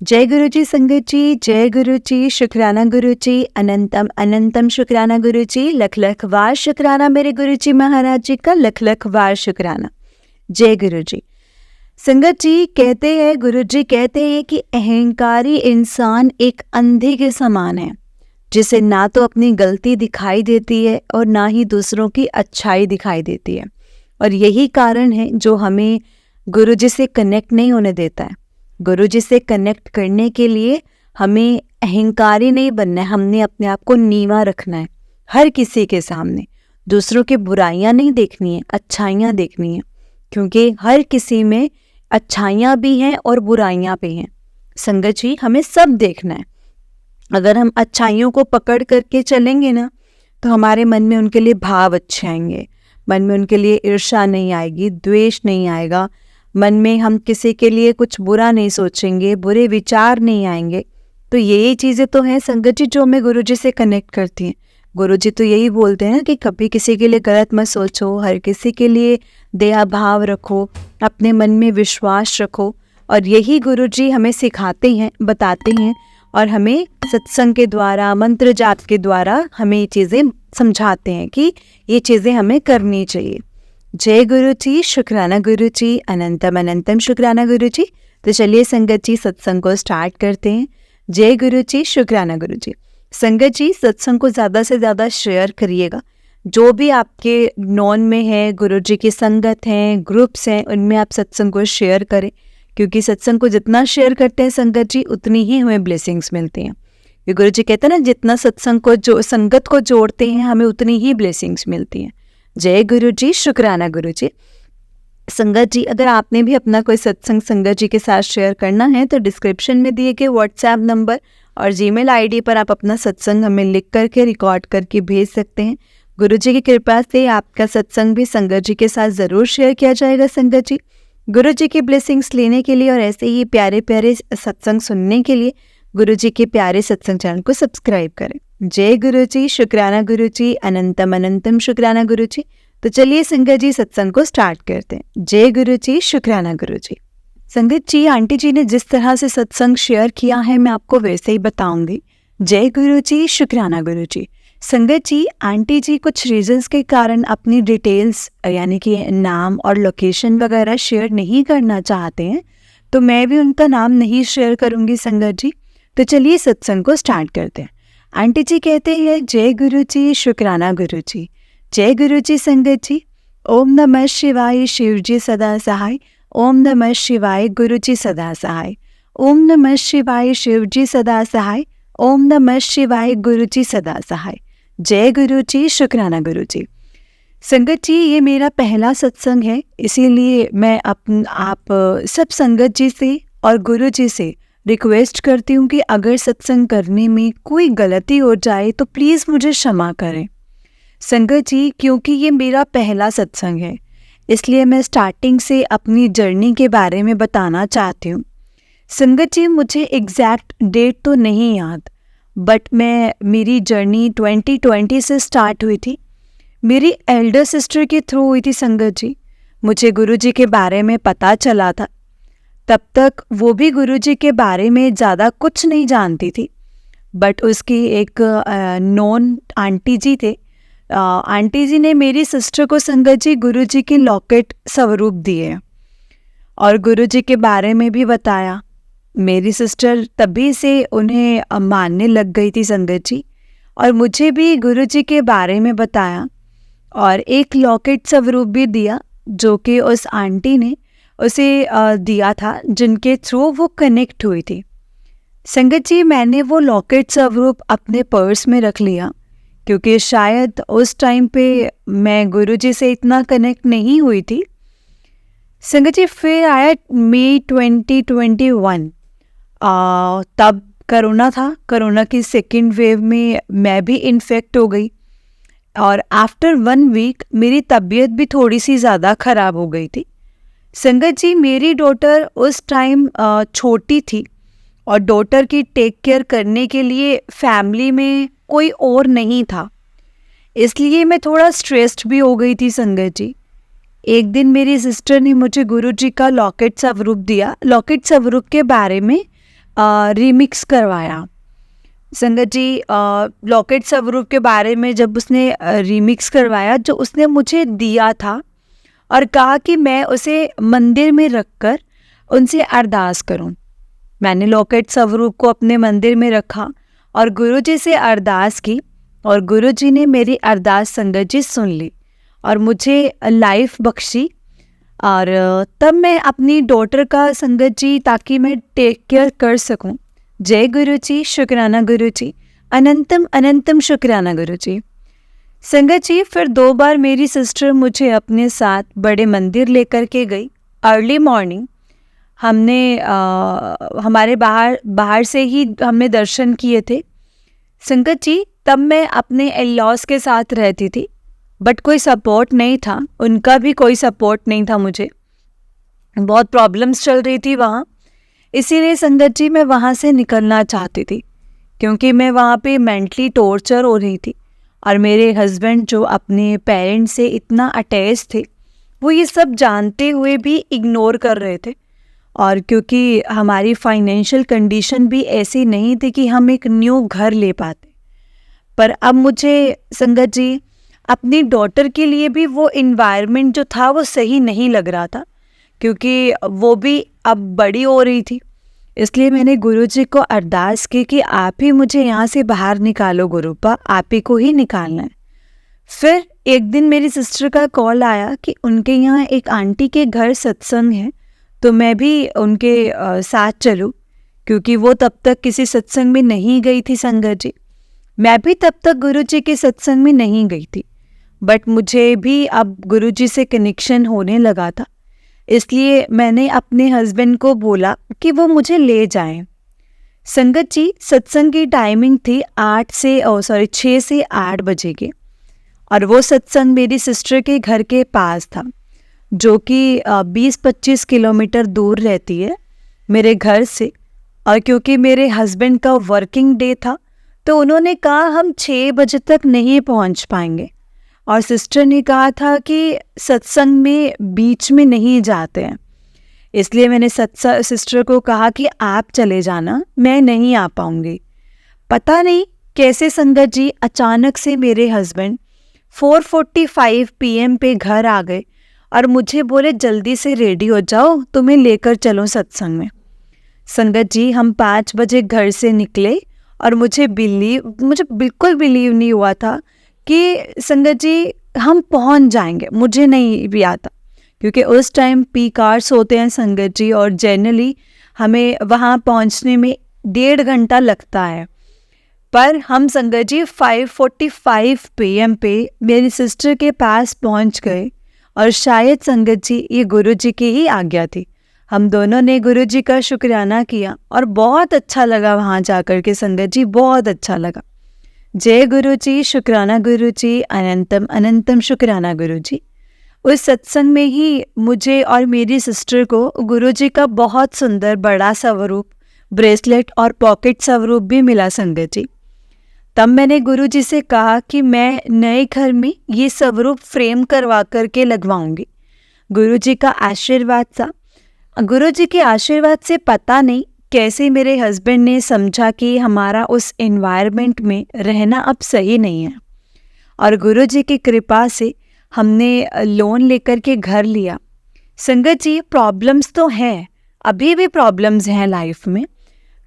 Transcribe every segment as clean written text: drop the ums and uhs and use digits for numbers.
जय गुरु जी संगत जी, जय गुरु जी, शुक्राना गुरु जी, अनंतम अनंतम शुक्राना गुरु जी, लख लख वार शुक्राना मेरे गुरु जी महाराज जी का, लख लख वार शुक्राना। जय गुरु जी। संगत जी कहते हैं, गुरु जी कहते हैं कि अहंकारी इंसान एक अंधे के समान है, जिसे ना तो अपनी गलती दिखाई देती है और ना ही दूसरों की अच्छाई दिखाई देती है। और यही कारण है जो हमें गुरु जी से कनेक्ट नहीं होने देता है। गुरु जी से कनेक्ट करने के लिए हमें अहंकारी नहीं बनना है, हमने अपने आप को नीवा रखना है हर किसी के सामने। दूसरों की बुराइयां नहीं देखनी है, अच्छाइयां देखनी है, क्योंकि हर किसी में अच्छाइयां भी हैं और बुराइयां भी हैं। संगत जी हमें सब देखना है। अगर हम अच्छाइयों को पकड़ करके चलेंगे ना, तो हमारे मन में उनके लिए भाव अच्छे आएंगे, मन में उनके लिए ईर्ष्या नहीं आएगी, द्वेष नहीं आएगा, मन में हम किसी के लिए कुछ बुरा नहीं सोचेंगे, बुरे विचार नहीं आएंगे। तो यही चीज़ें तो हैं संगत जी जो हमें गुरु जी से कनेक्ट करती हैं। गुरु जी तो यही बोलते हैं ना कि कभी किसी के लिए गलत मत सोचो, हर किसी के लिए दया भाव रखो, अपने मन में विश्वास रखो। और यही गुरु जी हमें सिखाते हैं, बताते हैं, और हमें सत्संग के द्वारा, मंत्र जाप के द्वारा हमें ये चीज़ें समझाते हैं कि ये चीज़ें हमें करनी चाहिए। जय गुरु जी, शुक्राना गुरु जी, अनंतम अनंतम शुक्राना गुरु जी। तो चलिए संगत जी सत्संग को स्टार्ट करते हैं। जय गुरु जी, शुक्राना गुरु जी। संगत जी सत्संग को ज़्यादा से ज़्यादा शेयर करिएगा। जो भी आपके नॉन में है, गुरु जी की संगत हैं, ग्रुप्स हैं, उनमें आप सत्संग को शेयर करें, क्योंकि सत्संग को जितना शेयर करते हैं संगत जी उतनी ही हमें ब्लेसिंग्स मिलती हैं। गुरु जी कहते हैं ना, जितना सत्संग को जो संगत को जोड़ते हैं हमें उतनी ही ब्लेसिंग्स मिलती हैं। जय गुरु जी, शुक्राना गुरु जी। संगत जी अगर आपने भी अपना कोई सत्संग संगत जी के साथ शेयर करना है तो डिस्क्रिप्शन में दिए गए व्हाट्सएप नंबर और जीमेल आईडी पर आप अपना सत्संग हमें लिख करके रिकॉर्ड करके भेज सकते हैं। गुरु जी की कृपा से आपका सत्संग भी संगत जी के साथ ज़रूर शेयर किया जाएगा। संगत जी गुरु जी की ब्लेसिंग्स लेने के लिए और ऐसे ही प्यारे प्यारे सत्संग सुनने के लिए गुरु जी के प्यारे सत्संग चैनल को सब्सक्राइब करें। जय गुरु जी, शुक्राना गुरु जी, अनंतम अनंतम शुक्राना गुरु जी। तो चलिए संगत जी सत्संग को स्टार्ट करते हैं। जय गुरु जी, शुक्राना गुरु जी। संगत जी आंटी जी ने जिस तरह से सत्संग शेयर किया है मैं आपको वैसे ही बताऊंगी। जय गुरु जी, शुक्राना गुरु जी। संगत जी आंटी जी कुछ रीजंस के कारण अपनी डिटेल्स यानी कि नाम और लोकेशन वगैरह शेयर नहीं करना चाहते हैं, तो मैं भी उनका नाम नहीं शेयर करूंगी संगत जी। तो चलिए सत्संग को स्टार्ट करते हैं। आंटी जी कहते हैं, जय गुरु जी, शुक्राना गुरु जी। जय गुरु जी संगत जी। ओम नमः शिवाय, शिव जी सदा सहाय। ओम नमः शिवाय, गुरु जी सदा सहाय। ओम नमः शिवाय, शिव जी सदा सहाय। ओम नमः शिवाय, गुरु जी सदा सहाय। जय गुरु जी, शुक्राना गुरु जी। संगत जी ये मेरा पहला सत्संग है, इसीलिए मैं आप सब संगत जी से और गुरु जी से रिक्वेस्ट करती हूँ कि अगर सत्संग करने में कोई गलती हो जाए तो प्लीज़ मुझे क्षमा करें संगत जी, क्योंकि ये मेरा पहला सत्संग है, इसलिए मैं स्टार्टिंग से अपनी जर्नी के बारे में बताना चाहती हूँ। संगत जी मुझे एग्जैक्ट डेट तो नहीं याद, बट मेरी जर्नी 2020 से स्टार्ट हुई थी। मेरी एल्डर सिस्टर के थ्रू हुई थी संगत जी। मुझे गुरु जी के बारे में पता चला था, तब तक वो भी गुरु जी के बारे में ज़्यादा कुछ नहीं जानती थी, बट उसकी एक नॉन आंटी जी थे। आंटी जी ने मेरी सिस्टर को संगत जी गुरु जी की लॉकेट स्वरूप दिए और गुरु जी के बारे में भी बताया। मेरी सिस्टर तभी से उन्हें मानने लग गई थी संगत जी, और मुझे भी गुरु जी के बारे में बताया और एक लॉकेट स्वरूप भी दिया जो कि उस आंटी ने उसे दिया था, जिनके थ्रू वो कनेक्ट हुई थी। संगत जी मैंने वो लॉकेट स्वरूप अपने पर्स में रख लिया, क्योंकि शायद उस टाइम पे मैं गुरु जी से इतना कनेक्ट नहीं हुई थी। संगत जी फिर आया मई 2021, तब कोरोना था। कोरोना की सेकेंड वेव में मैं भी इन्फेक्ट हो गई और आफ्टर 1 वीक मेरी तबीयत भी थोड़ी सी ज़्यादा ख़राब हो गई थी। संगत जी मेरी डॉटर उस टाइम छोटी थी और डॉटर की टेक केयर करने के लिए फैमिली में कोई और नहीं था, इसलिए मैं थोड़ा स्ट्रेस्ड भी हो गई थी संगत जी। एक दिन मेरी सिस्टर ने मुझे गुरु जी का लॉकेट स्वरूप दिया। लॉकेट स्वरूप के बारे में रीमिक्स करवाया। संगत जी, लॉकेट स्वरूप के बारे में जब उसने रीमिक्स करवाया, जो उसने मुझे दिया था और कहा कि मैं उसे मंदिर में रखकर उनसे अरदास करूं। मैंने लॉकेट स्वरूप को अपने मंदिर में रखा और गुरुजी से अरदास की और गुरुजी ने मेरी अरदास संगत जी सुन ली और मुझे लाइफ बख्शी। और तब मैं अपनी डॉटर का संगत जी, ताकि मैं टेक केयर कर सकूं। जय गुरु जी, शुक्राना गुरु जी, अनंतम अनंतम शुक्राना गुरु जी। संगत जी, फिर 2 बार मेरी सिस्टर मुझे अपने साथ बड़े मंदिर लेकर के गई। अर्ली मॉर्निंग हमने हमारे बाहर से ही हमने दर्शन किए थे। संगत जी, तब मैं अपने इन-लॉज के साथ रहती थी, बट कोई सपोर्ट नहीं था, उनका भी कोई सपोर्ट नहीं था। मुझे बहुत प्रॉब्लम्स चल रही थी वहाँ, इसीलिए संगत जी मैं वहाँ से निकलना चाहती थी, क्योंकि मैं वहाँ पे मेंटली टॉर्चर हो रही थी। और मेरे हस्बैंड जो अपने पेरेंट्स से इतना अटैच थे, वो ये सब जानते हुए भी इग्नोर कर रहे थे। और क्योंकि हमारी फाइनेंशियल कंडीशन भी ऐसी नहीं थी कि हम एक न्यू घर ले पाते। पर अब मुझे संगत जी अपनी डॉटर के लिए भी वो इन्वायरमेंट जो था वो सही नहीं लग रहा था, क्योंकि वो भी अब बड़ी हो रही थी। इसलिए मैंने गुरुजी को अरदास की कि आप ही मुझे यहाँ से बाहर निकालो गुरुपा, आप ही को ही निकालना है। फिर एक दिन मेरी सिस्टर का कॉल आया कि उनके यहाँ एक आंटी के घर सत्संग है, तो मैं भी उनके साथ चलूँ, क्योंकि वो तब तक किसी सत्संग में नहीं गई थी संगत जी। मैं भी तब तक गुरुजी के सत्संग में नहीं गई थी, बट मुझे भी अब गुरुजी से कनेक्शन होने लगा था। इसलिए मैंने अपने हस्बैंड को बोला कि वो मुझे ले जाएं। संगत जी, सत्संग की टाइमिंग थी 6 से 8 बजे की, और वो सत्संग मेरी सिस्टर के घर के पास था, जो कि 20-25 किलोमीटर दूर रहती है मेरे घर से। और क्योंकि मेरे हस्बैंड का वर्किंग डे था, तो उन्होंने कहा हम 6 बजे तक नहीं पहुंच पाएंगे, और सिस्टर ने कहा था कि सत्संग में बीच में नहीं जाते हैं। इसलिए मैंने सिस्टर को कहा कि आप चले जाना, मैं नहीं आ पाऊंगी। पता नहीं कैसे संगत जी अचानक से मेरे हस्बैंड 4:45 PM पे घर आ गए और मुझे बोले जल्दी से रेडी हो जाओ, तुम्हें लेकर चलो सत्संग में। संगत जी, हम 5 बजे घर से निकले और मुझे बिल्कुल बिलीव नहीं हुआ था कि संगत जी हम पहुंच जाएंगे। मुझे नहीं भी आता, क्योंकि उस टाइम पीक आवर्स होते हैं संगत जी, और जनरली हमें वहाँ पहुँचने में 1.5 घंटा लगता है। पर हम संगत जी 5:45 PM पे मेरी सिस्टर के पास पहुँच गए, और शायद संगत जी ये गुरुजी की ही आज्ञा थी। हम दोनों ने गुरुजी का शुक्राना किया और बहुत अच्छा लगा वहाँ जाकर के संगत जी, बहुत अच्छा लगा। जय गुरु जी, शुक्राना गुरु जी, अनंतम अनंतम शुक्राना गुरु जी। उस सत्संग में ही मुझे और मेरी सिस्टर को गुरुजी का बहुत सुंदर बड़ा स्वरूप, ब्रेसलेट और पॉकेट स्वरूप भी मिला संगत जी। तब मैंने गुरुजी से कहा कि मैं नए घर में ये स्वरूप फ्रेम करवा करके लगवाऊंगी। गुरुजी का आशीर्वाद था। गुरुजी के आशीर्वाद से पता नहीं कैसे मेरे हस्बैंड ने समझा कि हमारा उस एनवायरनमेंट में रहना अब सही नहीं है, और गुरुजी की कृपा से हमने लोन लेकर के घर लिया। संगत जी, प्रॉब्लम्स तो हैं, अभी भी प्रॉब्लम्स हैं लाइफ में,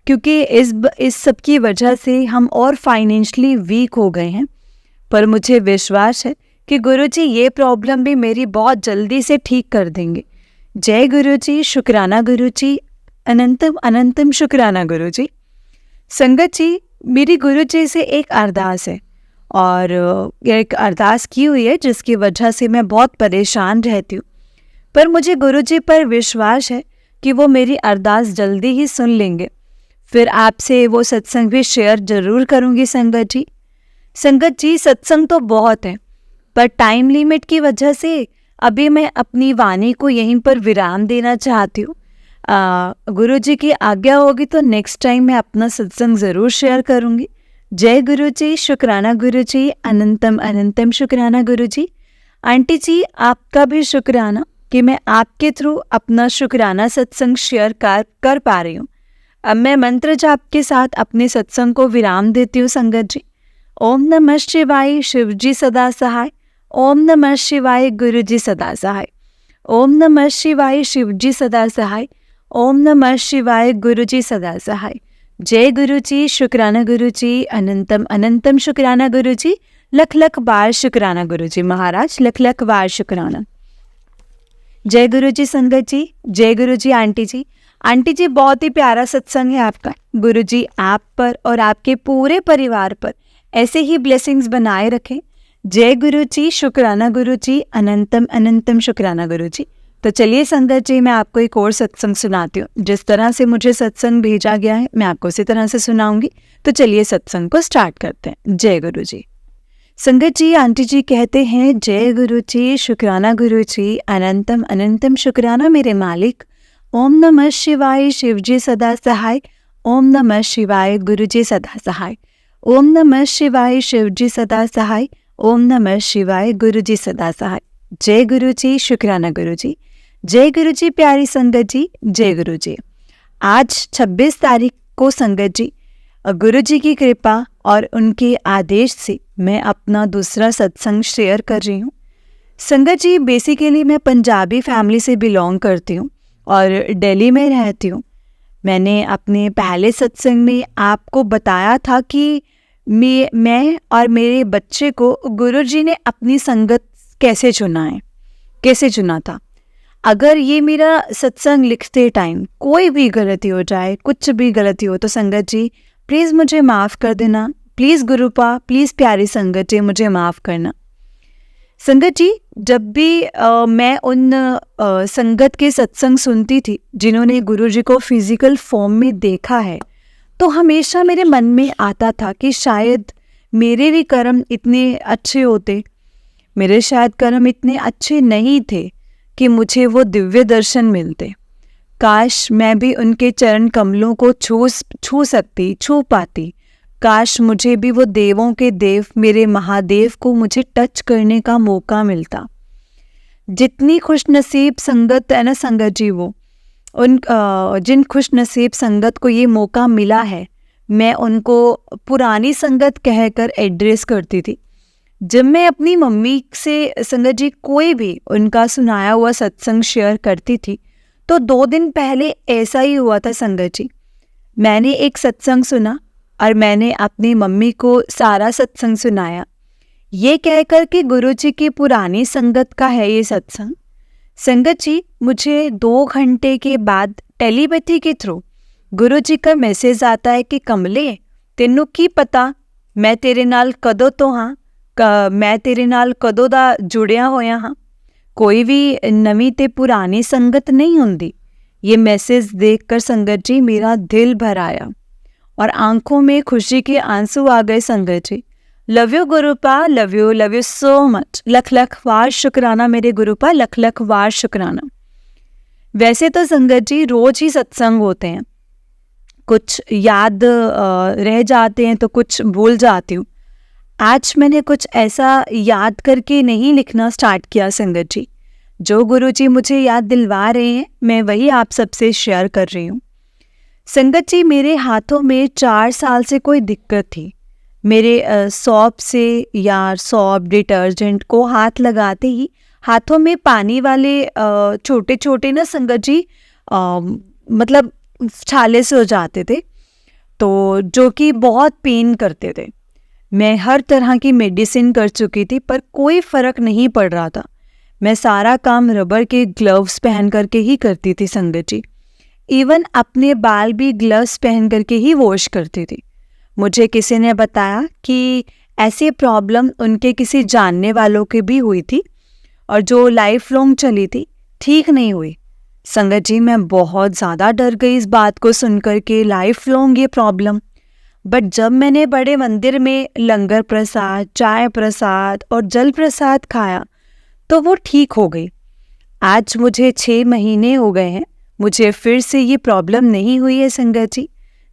क्योंकि इस सब की वजह से हम और फाइनेंशियली वीक हो गए हैं। पर मुझे विश्वास है कि गुरुजी ये प्रॉब्लम भी मेरी बहुत जल्दी से ठीक कर देंगे। जय गुरुजी, शुक्राना गुरुजी, अनंतम अनंतम शुक्राना गुरुजी। संगत जी, मेरी गुरुजी से एक अरदास है, और एक अरदास की हुई है जिसकी वजह से मैं बहुत परेशान रहती हूँ। पर मुझे गुरुजी पर विश्वास है कि वो मेरी अरदास जल्दी ही सुन लेंगे। फिर आपसे वो सत्संग भी शेयर जरूर करूँगी संगत जी। संगत जी, सत्संग तो बहुत है, पर टाइम लिमिट की वजह से अभी मैं अपनी वाणी को यहीं पर विराम देना चाहती हूँ। गुरुजी की आज्ञा होगी तो नेक्स्ट टाइम मैं अपना सत्संग ज़रूर शेयर करूँगी। जय गुरुजी, शुक्राना गुरुजी, अनंतम अनंतम शुक्राना गुरुजी। आंटी जी, आपका भी शुक्राना कि मैं आपके थ्रू अपना शुक्राना सत्संग शेयर कर पा रही हूँ। अब मैं मंत्र जाप के साथ अपने सत्संग को विराम देती हूँ संगत जी। ओम नमः शिवाय, शिव जी सदा सहाय। ओम नमः शिवाय, गुरु जी सदा सहाय। ओम नमः शिवाय, शिव जी सदा सहाय। ओम नमः शिवाय, गुरु जी सदा सहाय। जय गुरु जी, शुक्राना गुरु जी, अनंतम अनंतम शुक्राना गुरु जी, लख लख बार शुक्राना गुरु जी महाराज, लख लख बार शुक्राना। जय गुरु जी संगत जी, जय गुरु जी आंटी जी। आंटी जी बहुत ही प्यारा सत्संग है आपका। गुरु जी आप पर और आपके पूरे परिवार पर ऐसे ही ब्लेसिंग्स बनाए रखें। जय गुरु जी, शुक्राना गुरु जी, अनंतम अनंतम शुक्राना गुरु जी। तो चलिए संगत जी, मैं आपको एक और सत्संग सुनाती हूँ। जिस तरह से मुझे सत्संग भेजा गया है मैं आपको उसी तरह से सुनाऊंगी। तो चलिए सत्संग को स्टार्ट करते हैं। जय गुरु जी। संगत जी, आंटी जी कहते हैं जय गुरु जी, शुक्राना गुरु जी, अनंतम अनंतम शुक्राना मेरे मालिक। ओम नमः शिवाय, शिव जी सदा सहाय। ओम नमः शिवाय, गुरु जी सदा सहाय। ओम नमः शिवाय, शिव जी सदा सहाय। ओम नमः शिवाय, गुरु जी सदा सहाय। जय गुरु जी, शुक्राना गुरु जी। जय गुरु जी प्यारी संगत जी, जय गुरु जी। आज 26 तारीख को संगत जी, गुरु जी की कृपा और उनके आदेश से मैं अपना दूसरा सत्संग शेयर कर रही हूँ। संगत जी, बेसिकली मैं पंजाबी फैमिली से बिलोंग करती हूँ और दिल्ली में रहती हूँ। मैंने अपने पहले सत्संग में आपको बताया था कि मैं और मेरे बच्चे को गुरुजी ने अपनी संगत कैसे चुना है, कैसे चुना था। अगर ये मेरा सत्संग लिखते टाइम कोई भी गलती हो जाए, कुछ भी गलती हो, तो संगत जी प्लीज़ मुझे माफ़ कर देना। प्लीज़ गुरुपा, प्लीज़ प्यारी संगत जी मुझे माफ़ करना। संगत जी, जब भी मैं उन संगत के सत्संग सुनती थी जिन्होंने गुरुजी को फिजिकल फॉर्म में देखा है, तो हमेशा मेरे मन में आता था कि शायद मेरे भी कर्म इतने अच्छे होते, मेरे शायद कर्म इतने अच्छे नहीं थे कि मुझे वो दिव्य दर्शन मिलते। काश मैं भी उनके चरण कमलों को छू सकती, छू पाती। काश मुझे भी वो देवों के देव मेरे महादेव को मुझे टच करने का मौका मिलता। जितनी खुशनसीब संगत है ना संगत जी, वो उन जिन खुशनसीब संगत को ये मौका मिला है, मैं उनको पुरानी संगत कहकर एड्रेस करती थी। जब मैं अपनी मम्मी से संगत जी कोई भी उनका सुनाया हुआ सत्संग शेयर करती थी, तो 2 दिन पहले ऐसा ही हुआ था संगत जी। मैंने एक सत्संग सुना और मैंने अपनी मम्मी को सारा सत्संग सुनाया, ये कहकर कि गुरुजी की पुरानी संगत का है ये सत्संग। संगत जी, मुझे 2 घंटे के बाद टेलीपैथी के थ्रू गुरुजी का मैसेज आता है कि कमले, तेनू की पता मैं तेरे नाल कदों तो हाँ, मैं तेरे नाल कदों दा जुड़िया होया हाँ। कोई भी नवी ते पुरानी संगत नहीं होंदी। ये मैसेज देखकर संगत जी मेरा दिल भर आया और आंखों में खुशी के आंसू आ गए संगत जी। Love you Gurupa, love you so much. लख लख वार शुक्राना मेरे गुरुपा, लख लख वार शुक्राना। वैसे तो संगत जी रोज ही सत्संग होते हैं, कुछ याद रह जाते हैं तो कुछ भूल जाती हूँ। आज मैंने कुछ ऐसा याद करके नहीं लिखना स्टार्ट किया संगत जी। जो गुरुजी मुझे याद दिलवा रहे हैं मैं वही आप सबसे शेयर कर रही हूँ। संगत जी, मेरे हाथों में 4 साल से कोई दिक्कत थी। मेरे सौंप से या सौंप डिटर्जेंट को हाथ लगाते ही हाथों में पानी वाले छोटे छोटे ना संगत जी मतलब छाले से हो जाते थे, तो जो कि बहुत पेन करते थे। मैं हर तरह की मेडिसिन कर चुकी थी पर कोई फ़र्क नहीं पड़ रहा था। मैं सारा काम रबर के ग्लव्स पहन करके ही करती थी संगत जी। इवन अपने बाल भी ग्लव्स पहन करके ही वॉश करती थी। मुझे किसी ने बताया कि ऐसी प्रॉब्लम उनके किसी जानने वालों की भी हुई थी और जो लाइफ लॉन्ग चली थी, ठीक नहीं हुई। संगत जी, मैं बहुत ज़्यादा डर गई इस बात को सुनकर के, लाइफ लॉन्ग ये प्रॉब्लम। बट जब मैंने बड़े मंदिर में लंगर प्रसाद, चाय प्रसाद और जल प्रसाद खाया तो वो ठीक हो गई। आज मुझे 6 महीने हो गए हैं, मुझे फिर से ये प्रॉब्लम नहीं हुई है संगत जी।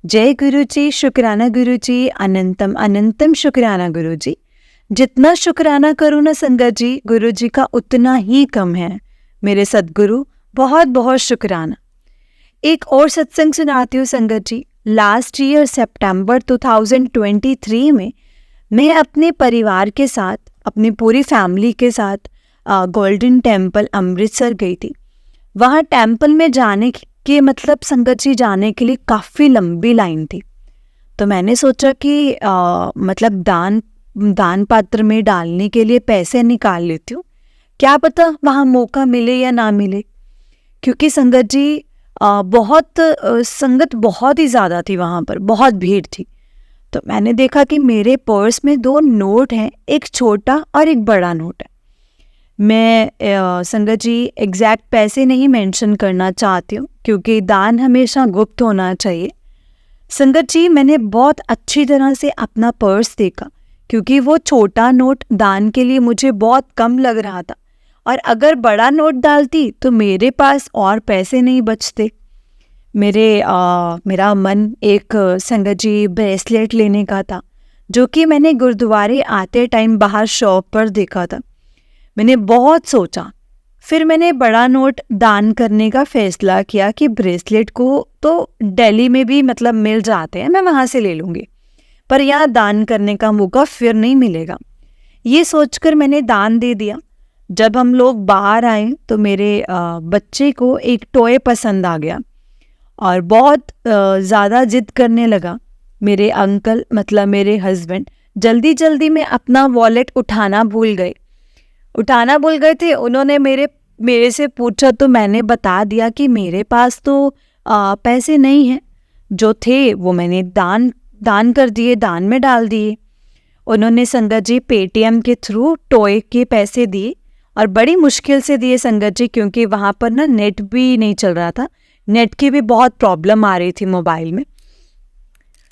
जय गुरु जी, शुक्राना गुरु जी, अनंतम अनंतम शुक्राना गुरु जी। जितना शुक्राना करूँ ना संगत जी, गुरु जी का उतना ही कम है। मेरे सद्गुरु, बहुत बहुत शुक्राना। एक और सत्संग सुनाती हूँ संगत जी। लास्ट ईयर सितंबर 2023 में मैं अपने परिवार के साथ, अपनी पूरी फैमिली के साथ गोल्डन टेम्पल अमृतसर गई थी। वहाँ टेम्पल में जाने के मतलब संगत जी जाने के लिए काफ़ी लंबी लाइन थी। तो मैंने सोचा कि मतलब दान पात्र में डालने के लिए पैसे निकाल लेती हूँ, क्या पता वहाँ मौका मिले या ना मिले। क्योंकि संगत जी बहुत संगत बहुत ही ज़्यादा थी, वहाँ पर बहुत भीड़ थी। तो मैंने देखा कि मेरे पर्स में 2 नोट हैं, एक छोटा और एक बड़ा नोट है। मैं संगत जी एग्जैक्ट पैसे नहीं मेंशन करना चाहती हूँ, क्योंकि दान हमेशा गुप्त होना चाहिए। संगत जी मैंने बहुत अच्छी तरह से अपना पर्स देखा, क्योंकि वो छोटा नोट दान के लिए मुझे बहुत कम लग रहा था, और अगर बड़ा नोट डालती तो मेरे पास और पैसे नहीं बचते। मेरा मन एक संगत जी ब्रेसलेट लेने का था, जो कि मैंने गुरुद्वारे आते टाइम बाहर शॉप पर देखा था। मैंने बहुत सोचा, फिर मैंने बड़ा नोट दान करने का फैसला किया कि ब्रेसलेट को तो दिल्ली में भी मतलब मिल जाते हैं, मैं वहाँ से ले लूँगी, पर यहाँ दान करने का मौका फिर नहीं मिलेगा। ये सोचकर मैंने दान दे दिया। जब हम लोग बाहर आए तो मेरे बच्चे को एक टॉय पसंद आ गया और बहुत ज़्यादा जिद करने लगा। मेरे अंकल मतलब मेरे हस्बैंड जल्दी जल्दी में अपना वॉलेट उठाना भूल गए थे। उन्होंने मेरे से पूछा तो मैंने बता दिया कि मेरे पास तो पैसे नहीं हैं, जो थे वो मैंने दान कर दिए, दान में डाल दिए। उन्होंने संगत जी पेटीएम के थ्रू टॉय के पैसे दिए, और बड़ी मुश्किल से दिए संगत जी, क्योंकि वहाँ पर ना नेट भी नहीं चल रहा था, नेट की भी बहुत प्रॉब्लम आ रही थी मोबाइल में।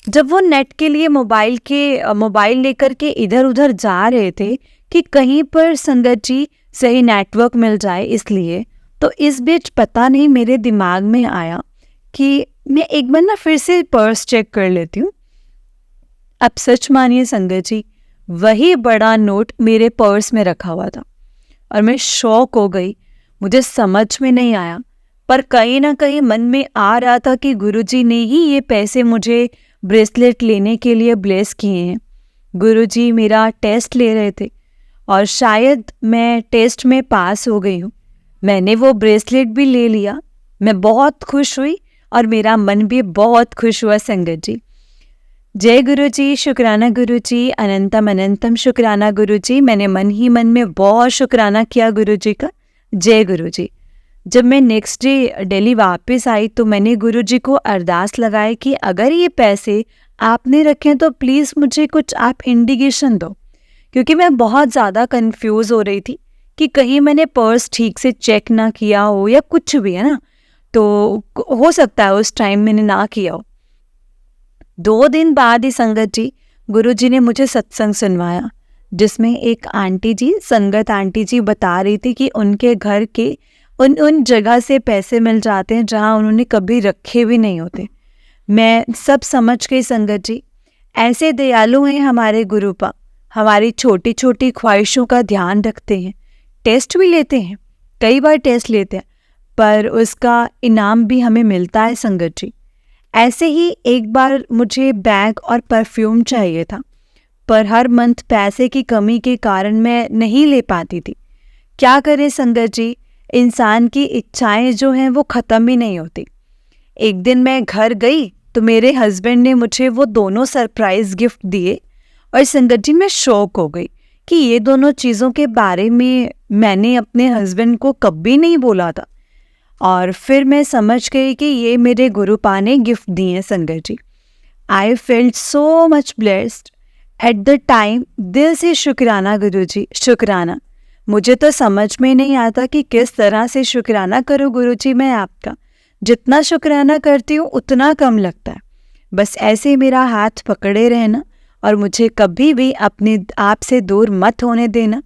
जब वो नेट के लिए मोबाइल लेकर के इधर उधर जा रहे थे कि कहीं पर संगत जी सही नेटवर्क मिल जाए, इसलिए तो इस बीच पता नहीं मेरे दिमाग में आया कि मैं एक बार ना फिर से पर्स चेक कर लेती हूँ। अब सच मानिए संगत जी, वही बड़ा नोट मेरे पर्स में रखा हुआ था, और मैं शॉक हो गई। मुझे समझ में नहीं आया, पर कहीं ना कहीं मन में आ रहा था कि गुरुजी ने ही ये पैसे मुझे ब्रेसलेट लेने के लिए ब्लेस किए हैं। गुरुजी मेरा टेस्ट ले रहे थे, और शायद मैं टेस्ट में पास हो गई हूँ। मैंने वो ब्रेसलेट भी ले लिया। मैं बहुत खुश हुई, और मेरा मन भी बहुत खुश हुआ संगत जी। जय गुरुजी, शुक्राना गुरुजी, अनंतम अनंतम शुक्राना गुरुजी। मैंने मन ही मन में बहुत शुक्राना किया गुरुजी का। जय गुरुजी। जब मैं नेक्स्ट डे दिल्ली वापस आई तो मैंने गुरुजी को अरदास लगाई कि अगर ये पैसे आपने रखे तो प्लीज़ मुझे कुछ आप इंडिकेशन दो, क्योंकि मैं बहुत ज़्यादा कंफ्यूज हो रही थी कि कहीं मैंने पर्स ठीक से चेक ना किया हो या कुछ भी, है ना, तो हो सकता है उस टाइम मैंने ना किया हो। 2 दिन बाद ही संगत जी गुरुजी ने मुझे सत्संग सुनवाया, जिसमें एक आंटी जी, संगत आंटी जी बता रही थी कि उनके घर के उन जगह से पैसे मिल जाते हैं जहां उन्होंने कभी रखे भी नहीं होते। मैं सब समझ गई संगत जी। ऐसे दयालु हैं हमारे गुरुपा, हमारी छोटी छोटी ख्वाहिशों का ध्यान रखते हैं, टेस्ट भी लेते हैं, कई बार टेस्ट लेते हैं, पर उसका इनाम भी हमें मिलता है संगत जी। ऐसे ही एक बार मुझे बैग और परफ्यूम चाहिए था, पर हर मंथ पैसे की कमी के कारण मैं नहीं ले पाती थी। क्या करें संगत जी, इंसान की इच्छाएं जो हैं वो ख़त्म ही नहीं होती। एक दिन मैं घर गई तो मेरे हस्बैंड ने मुझे वो दोनों सरप्राइज़ गिफ्ट दिए, और संगत जी मैं शॉक हो गई कि ये दोनों चीज़ों के बारे में मैंने अपने हस्बैंड को कभी नहीं बोला था। और फिर मैं समझ गई कि ये मेरे गुरुपा ने गिफ्ट दिए हैं संगत जी। I felt so much blessed at the time. दिल से शुक्राना गुरुजी, शुक्राना। मुझे तो समझ में नहीं आता कि किस तरह से शुक्राना करूँ गुरुजी मैं आपका। जितना शुक्राना करती हूँ उतना कम लगता है। बस ऐसे मेरा हाथ पकड़े रहना, और मुझे कभी भी अपने आप से दूर मत होने देना।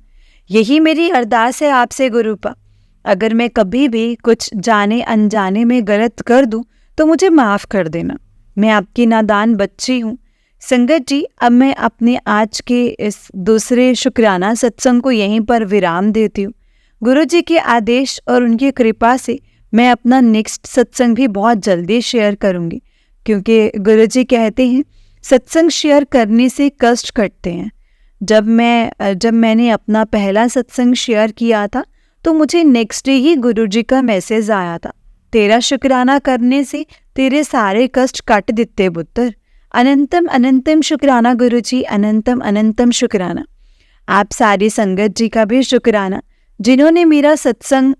यही मेरी अरदास है आपसे गुरुपा। अगर मैं कभी भी कुछ जाने अनजाने में गलत कर दूं तो मुझे माफ़ कर देना। मैं आपकी नादान बच्ची हूँ। संगत जी, अब मैं अपने आज के इस दूसरे शुक्राना सत्संग को यहीं पर विराम देती हूँ। गुरु जी के आदेश और उनकी कृपा से मैं अपना नेक्स्ट सत्संग भी बहुत जल्दी शेयर करूँगी, क्योंकि गुरुजी कहते हैं सत्संग शेयर करने से कष्ट कटते हैं। जब मैंने अपना पहला सत्संग शेयर किया था तो मुझे नेक्स्ट डे ही गुरुजी का मैसेज आया था, तेरा शुक्राना करने से तेरे सारे कष्ट कट दिते पुत्र। अनंतम अनंतम शुक्राना गुरुजी, अनंतम अनंतम शुक्राना। आप सारी संगत जी का भी शुक्राना जिन्होंने मेरा सत्संग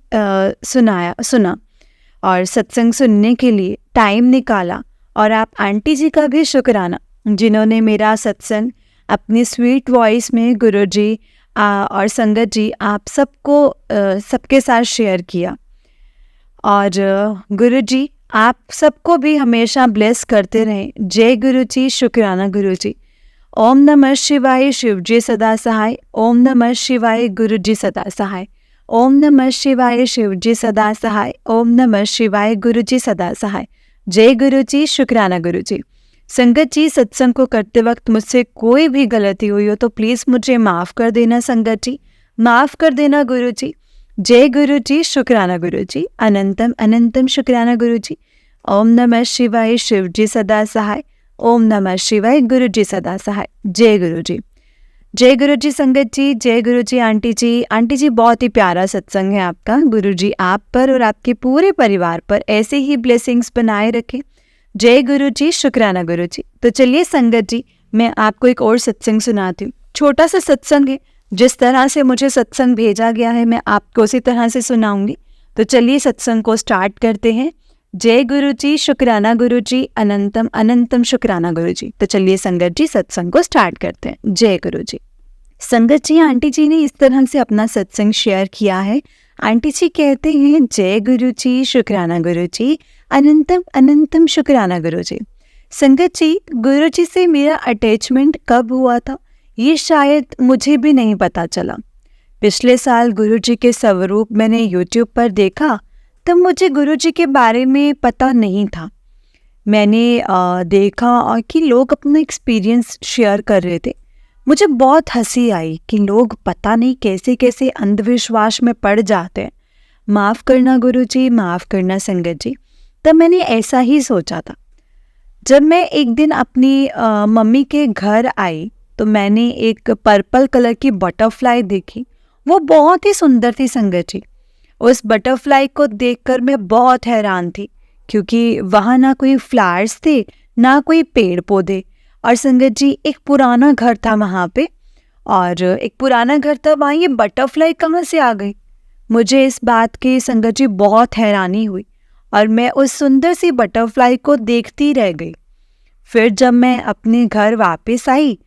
सुना और सत्संग सुनने के लिए टाइम निकाला। और आप आंटी जी का भी शुक्राना जिन्होंने मेरा सत्संग अपनी स्वीट वॉइस में गुरुजी और संगत जी आप सबको सबके साथ शेयर किया। और गुरुजी आप सबको भी हमेशा ब्लेस करते रहें। जय गुरुजी, शुक्राना गुरुजी। ओम नमः शिवाय, शिवजी सदा सहाय। ओम नमः शिवाय, गुरुजी सदा सहाय। ओम नमः शिवाय, शिवजी सदा सहाय। ओम नमः शिवाय, गुरुजी सदा सहाय। जय गुरुजी, शुक्राना गुरुजी। संगत जी, सत्संग को करते वक्त मुझसे कोई भी गलती हुई हो तो प्लीज़ मुझे माफ़ कर देना संगत जी, माफ़ कर देना गुरुजी। जय गुरुजी, शुक्राना गुरुजी। अनंतम अनंतम शुक्राना गुरुजी। ओम नमः शिवाय, शिवजी सदा सहाय। ओम नमः शिवाय, गुरुजी सदा सहाय। जय गुरुजी। जय गुरुजी संगत जी, जय गुरुजी आंटी जी। आंटी जी, बहुत ही प्यारा सत्संग है आपका। गुरुजी आप पर और आपके पूरे परिवार पर ऐसे ही ब्लेसिंग्स बनाए रखें। जय गुरुजी, शुक्राना गुरुजी। तो चलिए संगत जी, मैं आपको एक और सत्संग सुनाती हूँ। छोटा सा सत्संग है, जिस तरह से मुझे सत्संग भेजा गया है मैं आपको उसी तरह से सुनाऊंगी। तो चलिए सत्संग को स्टार्ट करते हैं। जय गुरुजी, शुक्राना गुरुजी, अनंतम अनंतम शुक्राना गुरुजी। तो चलिए संगत जी, सत्संग को स्टार्ट करते हैं। जय गुरुजी। संगत जी, आंटी जी ने इस तरह से अपना सत्संग शेयर किया है। आंटी जी कहते हैं, जय गुरुजी, शुक्राना गुरुजी, अनंतम अनंतम शुक्राना गुरुजी। संगत जी, गुरुजी से मेरा अटैचमेंट कब हुआ था ये शायद मुझे भी नहीं पता चला। पिछले साल गुरुजी के स्वरूप मैंने यूट्यूब पर देखा, तब मुझे गुरुजी के बारे में पता नहीं था। मैंने देखा कि लोग अपना एक्सपीरियंस शेयर कर रहे थे। मुझे बहुत हंसी आई कि लोग पता नहीं कैसे कैसे अंधविश्वास में पड़ जाते हैं। माफ़ करना गुरुजी, माफ़ करना संगत जी। तब मैंने ऐसा ही सोचा था। जब मैं एक दिन अपनी मम्मी के घर आई तो मैंने एक पर्पल कलर की बटरफ्लाई देखी। वो बहुत ही सुंदर थी संगत जी। उस बटरफ्लाई को देखकर मैं बहुत हैरान थी, क्योंकि वहाँ ना कोई फ्लावर्स थे ना कोई पेड़ पौधे। और संगत जी, एक पुराना घर था वहाँ पे, और एक पुराना घर था, वहाँ ये बटरफ्लाई कहाँ से आ गई? मुझे इस बात की संगत जी बहुत हैरानी हुई और मैं उस सुंदर सी बटरफ्लाई को देखती रह गई। फिर जब मैं अपने घर वापस आई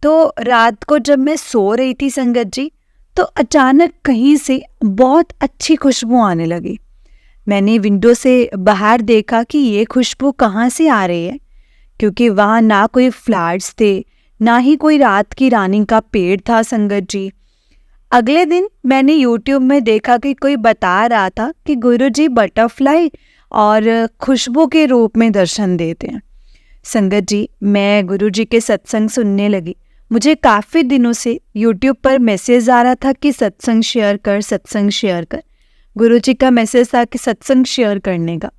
तो रात को जब मैं सो रही थी संगत जी, तो अचानक कहीं से बहुत अच्छी खुशबू आने लगी। मैंने विंडो से बाहर देखा कि ये खुशबू कहाँ से आ रही है, क्योंकि वहाँ ना कोई फ्लावर्स थे ना ही कोई रात की रानी का पेड़ था संगत जी। अगले दिन मैंने यूट्यूब में देखा कि कोई बता रहा था कि गुरुजी बटरफ्लाई और खुशबू के रूप में दर्शन देते हैं। संगत जी, मैं गुरुजी के सत्संग सुनने लगी। मुझे काफ़ी दिनों से यूट्यूब पर मैसेज आ रहा था कि सत्संग शेयर कर, सत्संग शेयर कर। गुरुजी का मैसेज था कि सत्संग शेयर करने का,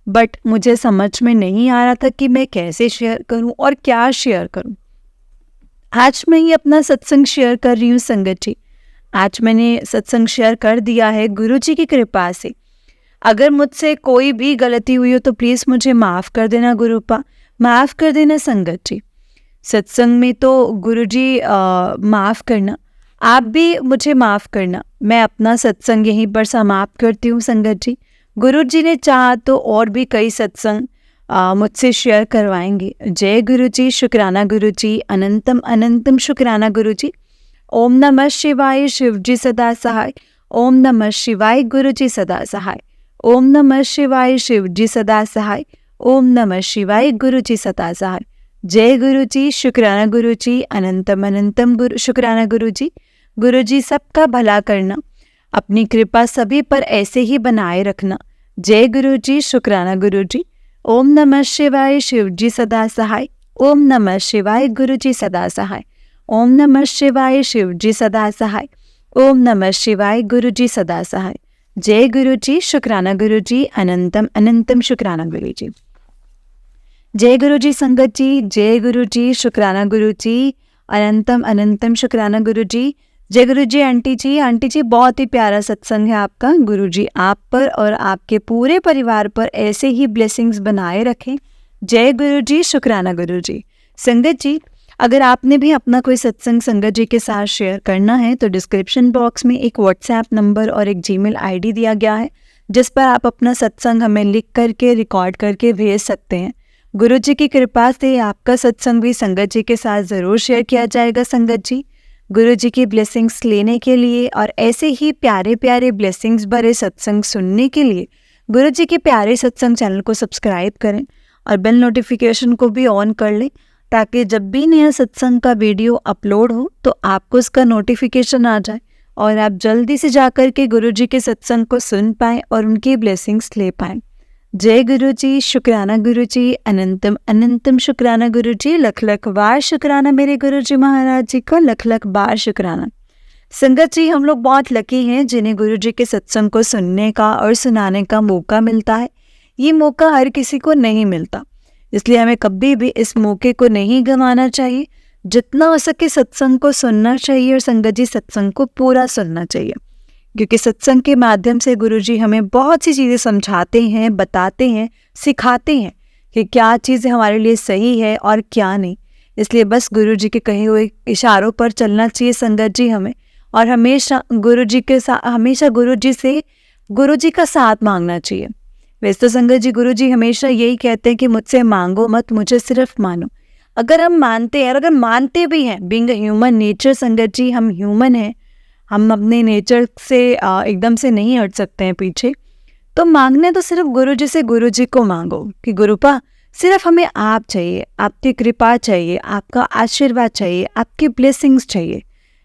बट मुझे समझ में नहीं आ रहा था कि मैं कैसे शेयर करूं और क्या शेयर करूं। आज मैं ये अपना सत्संग शेयर कर रही हूँ संगत जी। आज मैंने सत्संग शेयर कर दिया है गुरुजी की कृपा से। अगर मुझसे कोई भी गलती हुई हो तो प्लीज़ मुझे माफ़ कर देना गुरुपा, माफ़ कर देना संगत जी। सत्संग में तो गुरुजी माफ़ करना, आप भी मुझे माफ़ करना। मैं अपना सत्संग यहीं पर समाप्त करती हूँ संगत जी। गुरुजी ने चाहा तो और भी कई सत्संग मुझसे शेयर करवाएंगे। जय गुरुजी, शुक्राना गुरुजी, अनंतम अनंतम शुक्राना गुरुजी। ओम नमः शिवाय, शिवजी सदा सहाय। ओम नमः शिवाय, गुरुजी सदा सहाय। ओम नमः शिवाय, शिवजी सदा सहाय। ओम नमः शिवाय, गुरुजी सदा सहाय। जय गुरुजी, शुक्राना गुरुजी, अनंतम अनंतम शुक्राना गुरुजी। गुरुजी सबका भला करना, अपनी कृपा सभी पर ऐसे ही बनाए रखना। जय गुरुजी, शुक्राना गुरुजी। ओम नमः शिवाय, शिवजी सदा सहाय। ओम नमः शिवाय, गुरुजी सदा सहाय। ओम नमः शिवाय, शिवजी सदा सहाय। ओम नमः शिवाय, गुरुजी सदा सहाय। जय गुरु जी, शुक्राना गुरु जी, अनंतम अनंतम शुक्राना गुरु जी। जय गुरु जी संगत जी, जय गुरु जी, शुक्राना गुरु जी, अनंतम अनंतम शुक्राना गुरु जी। जय गुरु जी आंटी जी बहुत ही प्यारा सत्संग है आपका। गुरु जी आप पर और आपके पूरे परिवार पर ऐसे ही ब्लेसिंग्स बनाए रखें। जय गुरु जी, शुक्राना गुरु जी। संगत जी, अगर आपने भी अपना कोई सत्संग संगत जी के साथ शेयर करना है तो डिस्क्रिप्शन बॉक्स में एक व्हाट्सएप नंबर और एक जीमेल आईडी दिया गया है, जिस पर आप अपना सत्संग हमें लिख करके रिकॉर्ड करके भेज सकते हैं। गुरु जी की कृपा से आपका सत्संग भी संगत जी के साथ ज़रूर शेयर किया जाएगा। संगत जी, गुरु जी की ब्लेसिंग्स लेने के लिए और ऐसे ही प्यारे प्यारे ब्लेसिंग्स भरे सत्संग सुनने के लिए गुरु जी के प्यारे सत्संग चैनल को सब्सक्राइब करें और बेल नोटिफिकेशन को भी ऑन कर लें, ताकि जब भी नया सत्संग का वीडियो अपलोड हो तो आपको उसका नोटिफिकेशन आ जाए और आप जल्दी से जाकर के गुरु जी के सत्संग को सुन पाएँ और उनकी ब्लेसिंग्स ले पाएँ। जय गुरु जी, शुक्राना गुरु जी, अनंतम अनंतम शुक्राना गुरु जी। लख लख बार शुक्राना मेरे गुरु जी महाराज जी का, लख लख बार शुक्राना। संगत जी, हम लोग बहुत लकी हैं जिन्हें गुरु जी के सत्संग को सुनने का और सुनाने का मौका मिलता है। ये मौका हर किसी को नहीं मिलता, इसलिए हमें कभी भी इस मौके को नहीं गंवाना चाहिए। जितना हो सके सत्संग को सुनना चाहिए और संगत जी सत्संग को पूरा सुनना चाहिए, क्योंकि सत्संग के माध्यम से गुरु जी हमें बहुत सी चीज़ें समझाते हैं, बताते हैं, सिखाते हैं कि क्या चीज़ें हमारे लिए सही है और क्या नहीं। इसलिए बस गुरु जी के कहे हुए इशारों पर चलना चाहिए संगत जी हमें, और हमेशा गुरु जी के साथ, हमेशा गुरु जी से गुरु जी का साथ मांगना चाहिए। वैसे तो संगत जी गुरु जी हमेशा यही कहते हैं कि मुझसे मांगो मत, मुझे सिर्फ मानो। अगर हम मानते हैं और अगर मानते भी हैं, बीइंग ह्यूमन नेचर संगत जी, हम ह्यूमन हैं, हम अपने नेचर से एकदम से नहीं हट सकते हैं पीछे। तो मांगने तो सिर्फ गुरु जी से गुरु जी को मांगो कि गुरुपा सिर्फ हमें आप चाहिए, आपकी कृपा चाहिए, आपका आशीर्वाद चाहिए, आपकी ब्लेसिंग्स चाहिए।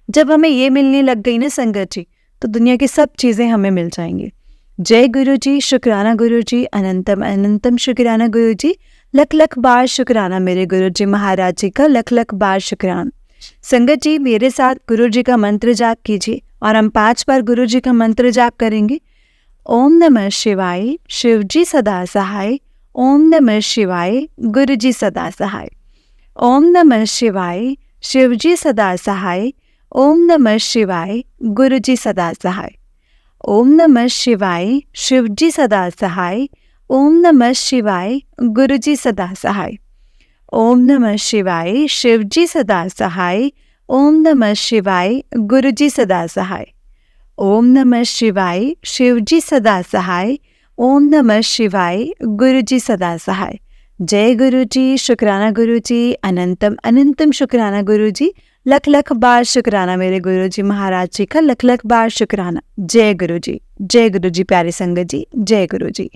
जब हमें ये मिलने लग गई ना संगत जी, तो दुनिया की सब चीज़ें हमें मिल जाएंगी। जय गुरु जी, शुक्राना गुरु जी, अनंतम अनंतम शुक्राना गुरु जी। लख लख बार शुक्राना मेरे गुरु जी महाराज जी का, लख लख बार शुक्राना। संगत जी, मेरे साथ गुरु जी का मंत्र जाप कीजिए और हम 5 बार गुरु जी का मंत्र जाप करेंगे। ओम नमः शिवाय, शिव जी सदा सहाय। ओम नमः शिवाय, गुरु जी सदा सहाय। ओम नमः शिवाय, शिव जी सदा सहाय। ओम नमः शिवाय, गुरु जी सदा सहाय। ओम नमः शिवाय, शिव जी सदा सहाय। ओम नमः शिवाय, गुरु जी सदा सहाय। ओम नमः शिवाय, शिव जी सदा सहाय। ओम नमः शिवाय, गुरु जी सदा सहाय। ओम नमः शिवाय, शिव जी सदा सहाय। ओम नमः शिवाय, गुरु जी सदा सहाय। जय गुरु जी, शुक्राना गुरु जी, अनंतम अनंतम शुक्राना गुरु जी। लख लख बार शुक्राना मेरे गुरु जी महाराज जी का, लख लख बार शुक्राना। जय गुरु जी, जय गुरु जी प्यारे संगत जी, जय गुरु जी।